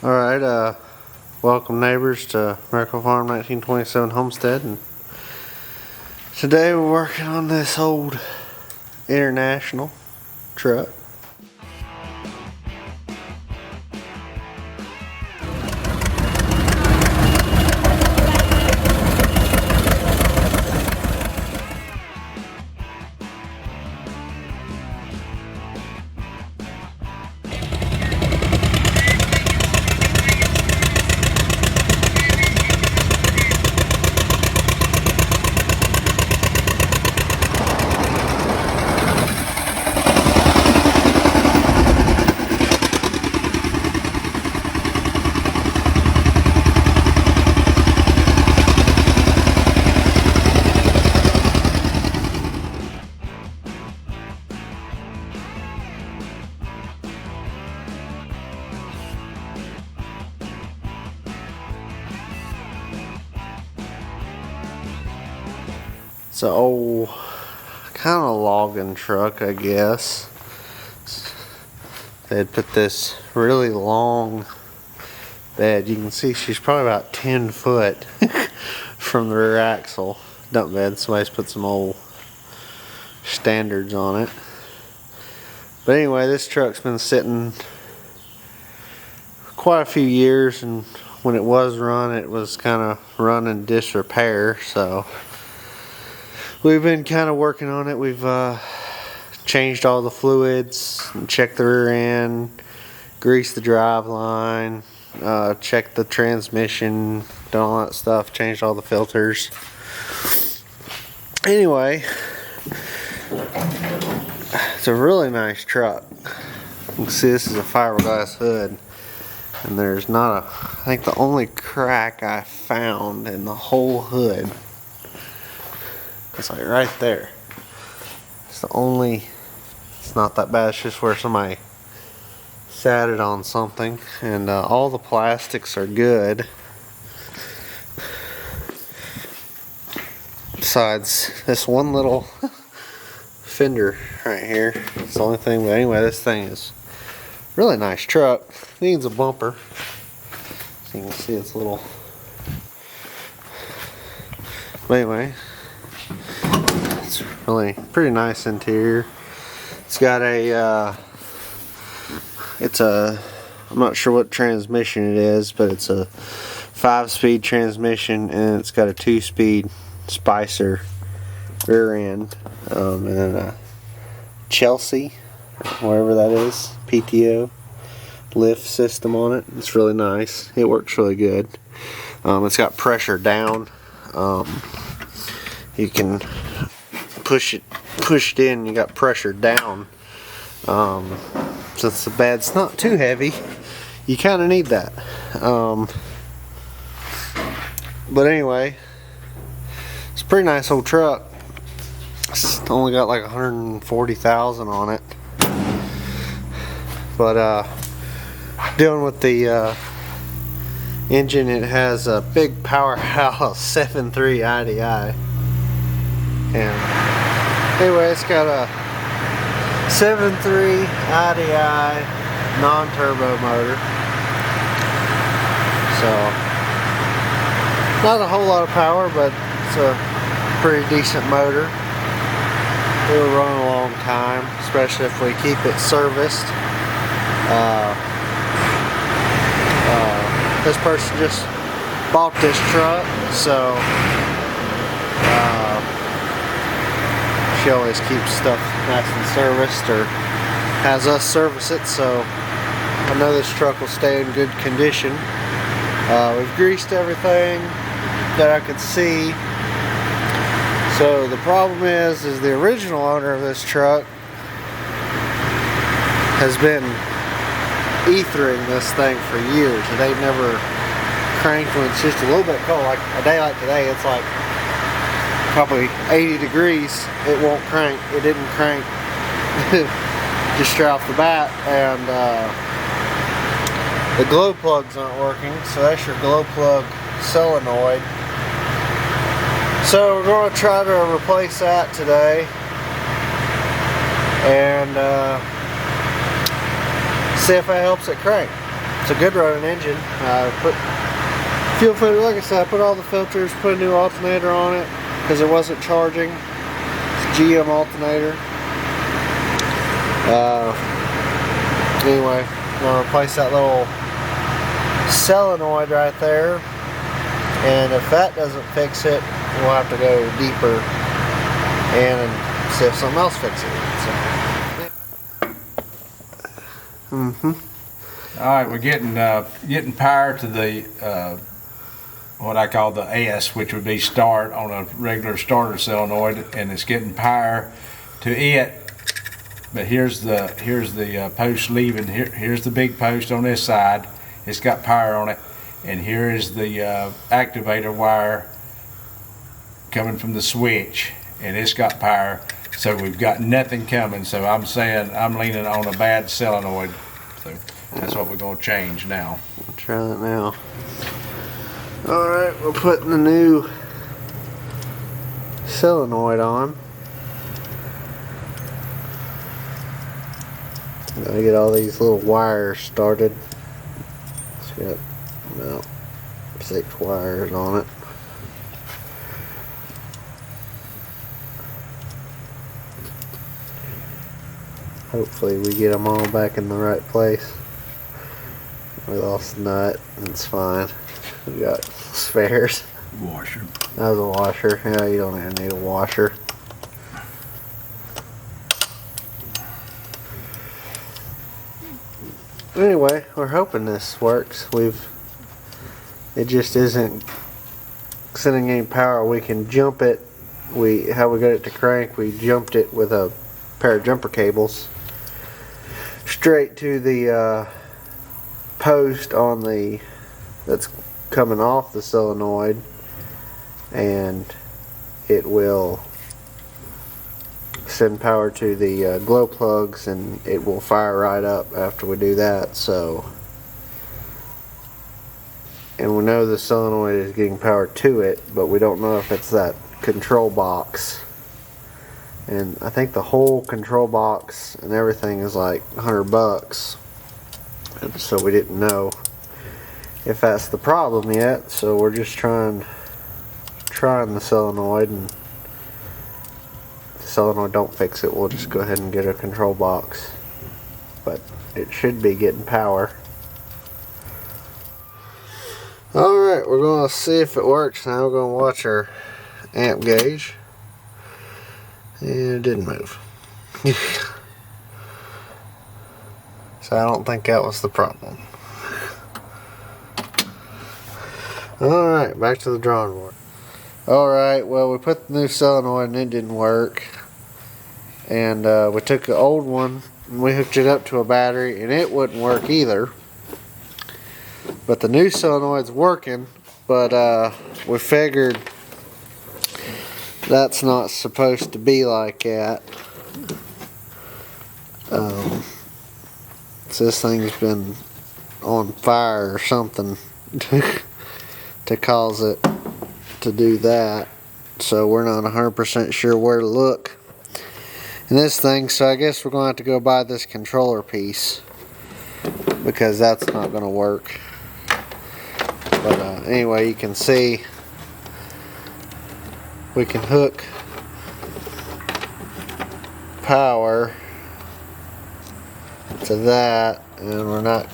Alright, welcome neighbors to Miracle Farm 1927 Homestead, and today we're working on this old International truck. It's an old kind of logging truck, I guess. They'd put this really long bed. You can see she's probably about 10 foot from the rear axle. Dump bed. Somebody's put some old standards on it. But anyway, this truck's been sitting quite a few years, and when it was run, it was kind of run in disrepair, so we've been kind of working on it. We've changed all the fluids, checked the rear end, greased the drive line, checked the transmission, done all that stuff, changed all the filters. Anyway, it's a really nice truck. You can see this is a fiberglass hood, and there's not a, I think the only crack I found in the whole hood, it's like right there. It's the only, it's not that bad, it's just where somebody sat it on something, and all the plastics are good. Besides this one little fender right here. It's the only thing, but anyway, this thing is a really nice truck. Needs a bumper. So you can see it's a little, but anyway, it's really pretty nice interior. It's got a I'm not sure what transmission it is, but it's a 5-speed transmission, and it's got a 2-speed Spicer rear end, and then a Chelsea, wherever that is, PTO lift system on it. It's really nice. It works really good. It's got pressure down. You can push it in. You got pressure down. Since the bed's not too heavy, you kind of need that. But anyway, it's a pretty nice old truck. It's only got like 140,000 on it. But dealing with the engine, it has a big powerhouse 7.3 IDI. And anyway, it's got a 7.3 IDI non-turbo motor. So not a whole lot of power, but it's a pretty decent motor. It'll run a long time, especially if we keep it serviced. This person just bought this truck, so she always keeps stuff nice and serviced, or has us service it, so I know this truck will stay in good condition. We've greased everything that I could see. So the problem is the original owner of this truck has been ethering this thing for years, and they've never cranked when it's just a little bit cold. Like a day like today, it's like probably 80 degrees. It won't crank. It didn't crank just straight off the bat, and the glow plugs aren't working. So that's your glow plug solenoid. So we're going to try to replace that today, and see if it helps it crank. it's a good running engine. Put fuel filter, like I said, I put all the filters, put a new alternator on it because it wasn't charging. It's a GM alternator. Anyway, I'm gonna replace that little solenoid right there, and if that doesn't fix it, we'll have to go deeper and see if something else fixes it. All right, we're getting power to the what I call the S, which would be start on a regular starter solenoid, and it's getting power to it. But here's the post leaving. Here's the big post on this side. It's got power on it, and here is the activator wire coming from the switch, and it's got power. So we've got nothing coming. So I'm saying I'm leaning on a bad solenoid. So that's what we're going to change now. We'll try that now. All right, we're putting the new solenoid on. Gotta get all these little wires started. It's got about 6 wires on it. Hopefully we get them all back in the right place. We lost the nut, it's fine. We got spares. Washer. That was a washer. Yeah, you don't even need a washer. Anyway, we're hoping this works. It just isn't sending any power. We can jump it. How we got it to crank, we jumped it with a pair of jumper cables straight to the post on that's coming off the solenoid, and it will send power to the glow plugs, and it will fire right up after we do that. So, and we know the solenoid is getting power to it, but we don't know if it's that control box. And I think the whole control box and everything is like $100, and so we didn't know if that's the problem yet. So we're just trying the solenoid, and if the solenoid don't fix it, we'll just go ahead and get a control box. But it should be getting power. Alright, we're going to see if it works now. We're going to watch our amp gauge. And it didn't move. So I don't think that was the problem. Alright, back to the drawing board. Alright, well, we put the new solenoid and it didn't work. And we took the old one and we hooked it up to a battery and it wouldn't work either. But the new solenoid's working, but we figured that's not supposed to be like that. So this thing's been on fire or something to cause it to do that. So we're not 100% sure where to look in this thing. So I guess we're going to have to go buy this controller piece, because that's not going to work. But anyway, you can see we can hook power to that, and we're not.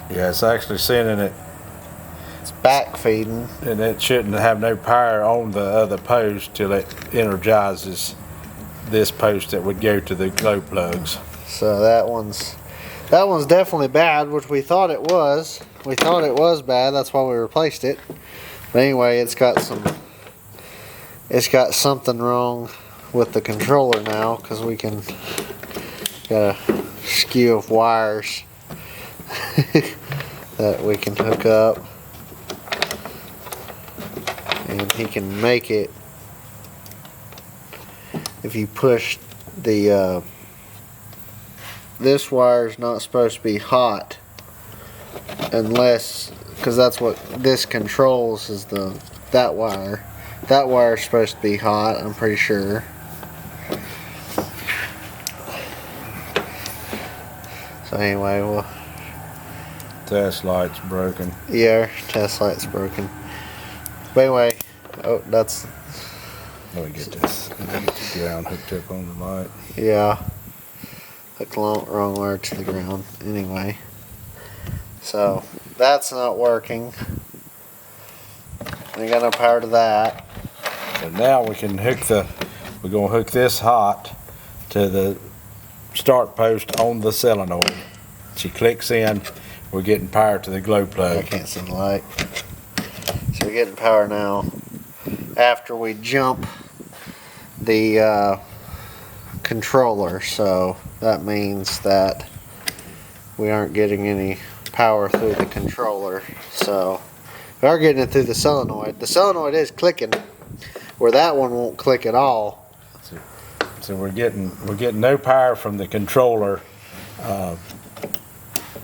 Yeah, it's actually sending it. It's back feeding, and it shouldn't have no power on the other post till it energizes this post that would go to the glow plugs. So that one's definitely bad, which we thought it was. We thought it was bad, that's why we replaced it. But anyway, it's got something wrong with the controller now, because we got a skew of wires that we can hook up, and he can make it if you push the this wire is not supposed to be hot unless, because that's what this controls, is that wire. That wire is supposed to be hot, I'm pretty sure. So anyway, we'll Test light's broken. Yeah, test light's broken. But anyway, oh, that's... Let me get this. Let me get the ground hooked up on the light. Yeah. Hooked the wrong wire to the ground. Anyway. So, that's not working. Ain't got no power to that. So now we can hook we're going to hook this hot to the start post on the solenoid. She clicks in, we're getting power to the glow plug. I can't see the light. So we're getting power now. After we jump the controller, so that means that we aren't getting any power through the controller. So we are getting it through the solenoid. The solenoid is clicking, where that one won't click at all. So we're getting no power from the controller.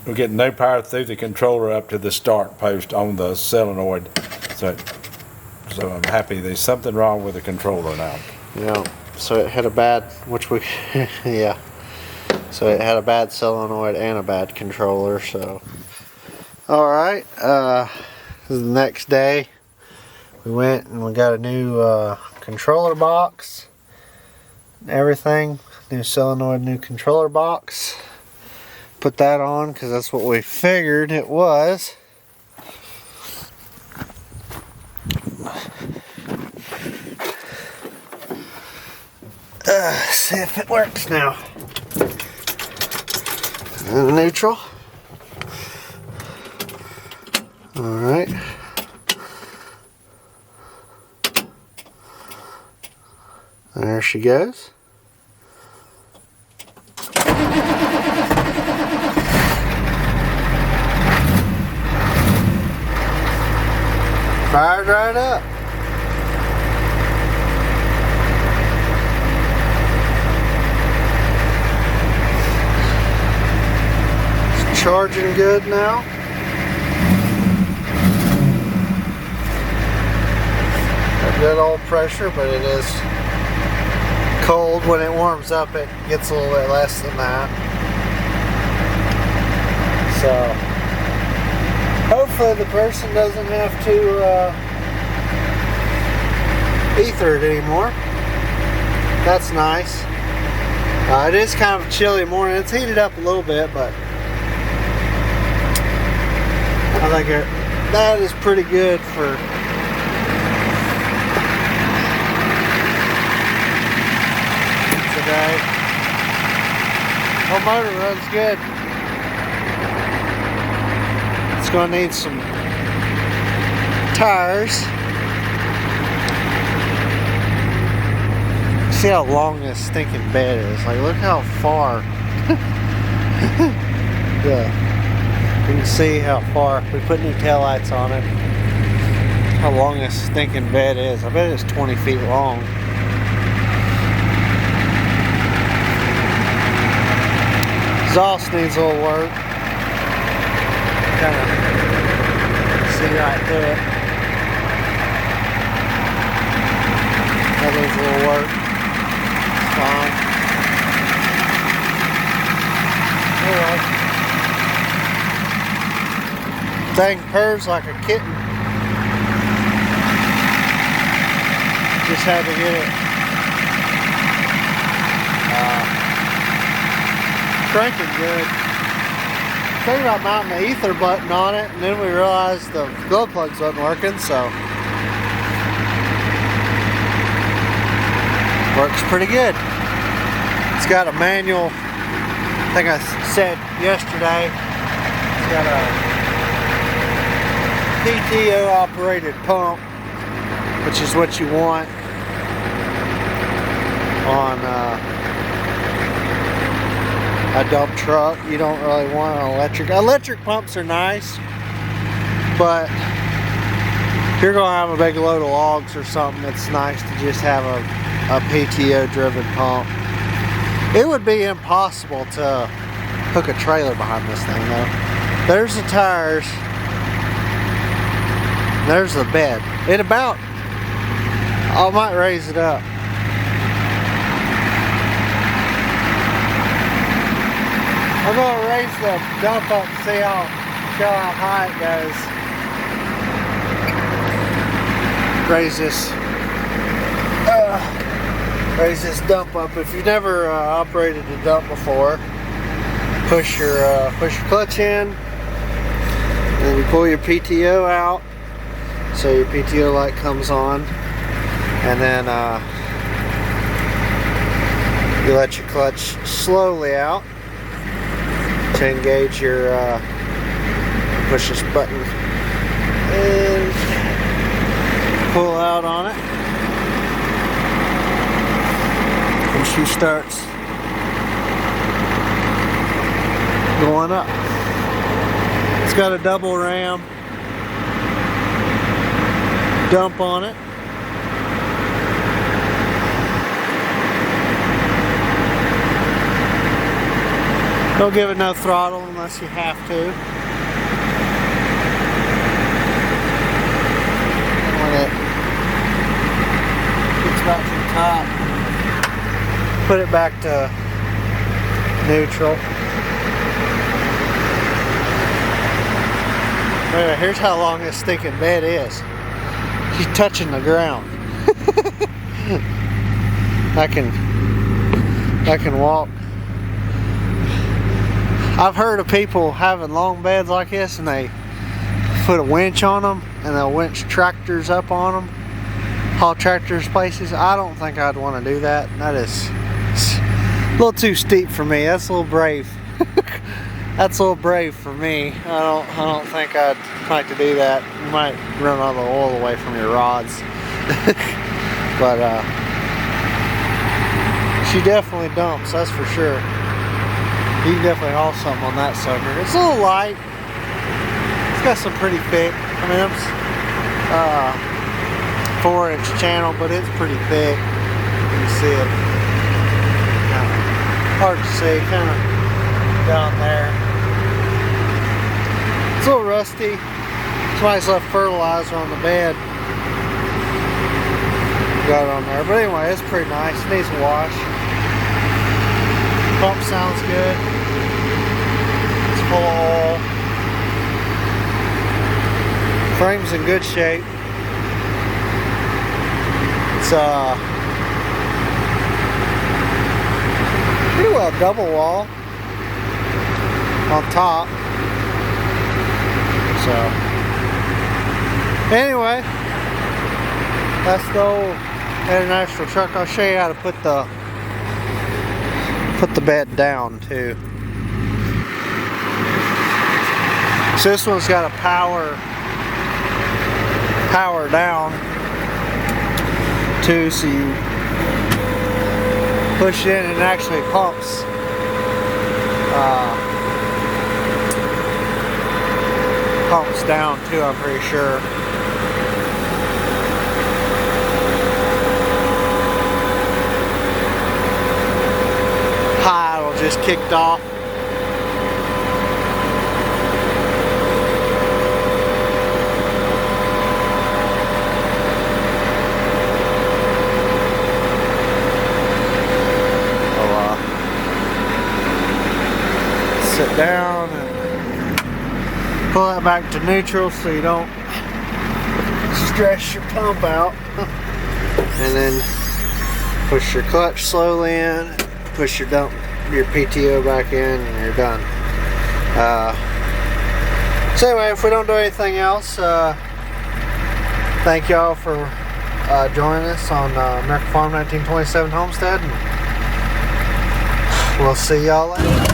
We're getting no power through the controller up to the start post on the solenoid. So I'm happy there's something wrong with the controller now. Yeah. So it had a bad, yeah. So it had a bad solenoid and a bad controller. So, all right. This is the next day. We went and we got a new controller box. Everything, new solenoid, new controller box. Put that on because that's what we figured it was. See if it works now. And neutral. All right. There she goes. Fired right up. It's charging good now. Got good old pressure, but it is cold. When it warms up, it gets a little bit less than that. So hopefully the person doesn't have to ether it anymore. That's nice. It is kind of a chilly morning. It's heated up a little bit, but I think that is pretty good for today. Our motor runs good. It's going to need some tires. See how long this stinking bed is. Like, look how far. Yeah. You can see how far. We put new taillights on it. How long this stinking bed is. I bet it's 20 feet long. Exhaust needs a little work. Kind of see right through it. That needs a little work. It's fine. Alright. Thing purrs like a kitten. Just had to get it cranking good. Thinking about mounting the ether button on it, and then we realized the glow plugs wasn't working, so works pretty good. It's got a manual, I think I said yesterday, it's got a PTO operated pump, which is what you want on a dump truck. You don't really want an electric. Electric pumps are nice, but if you're going to have a big load of logs or something, it's nice to just have a PTO driven pump. It would be impossible to hook a trailer behind this thing though. There's the tires. There's the bed. It about, I might raise it up. I'm going to raise the dump up and see how show how high it goes. Raise this dump up. If you've never operated a dump before, push your clutch in, and then you pull your PTO out, so your PTO light comes on, and then you let your clutch slowly out to engage your push this button and pull out on it, and she starts going up. It's got a double ram dump on it. Don't give it no throttle unless you have to. When it gets back to the top, put it back to neutral. Anyway, here's how long this stinking bed is. She's touching the ground. I can walk. I've heard of people having long beds like this and they put a winch on them and they'll winch tractors up on them, haul tractors places. I don't think I'd want to do that. That is a little too steep for me. That's a little brave. That's a little brave for me. I don't think I'd like to do that. You might run all the oil away from your rods. But she definitely dumps, that's for sure. You can definitely haul something on that sucker. It's a little light. It's got some pretty thick. I mean, it's 4-inch channel, but it's pretty thick. You can see it. Hard to see, kind of down there. It's a little rusty. Somebody's left fertilizer on the bed. Got it on there. But anyway, it's pretty nice. It needs a wash. Pump sounds good. It's full of oil. Frame's in good shape. It's pretty well double wall on top. So anyway, that's the old international truck. I'll show you how to put the bed down too. So this one's got a power down too, so you push it in and it actually pumps down too, I'm pretty sure. High, it'll just kicked off. Sit down and pull that back to neutral so you don't stress your pump out. And then push your clutch slowly in, push your PTO back in, and you're done. So anyway, if we don't do anything else, thank y'all for joining us on Miracle Farm 1927 Homestead, and we'll see y'all later.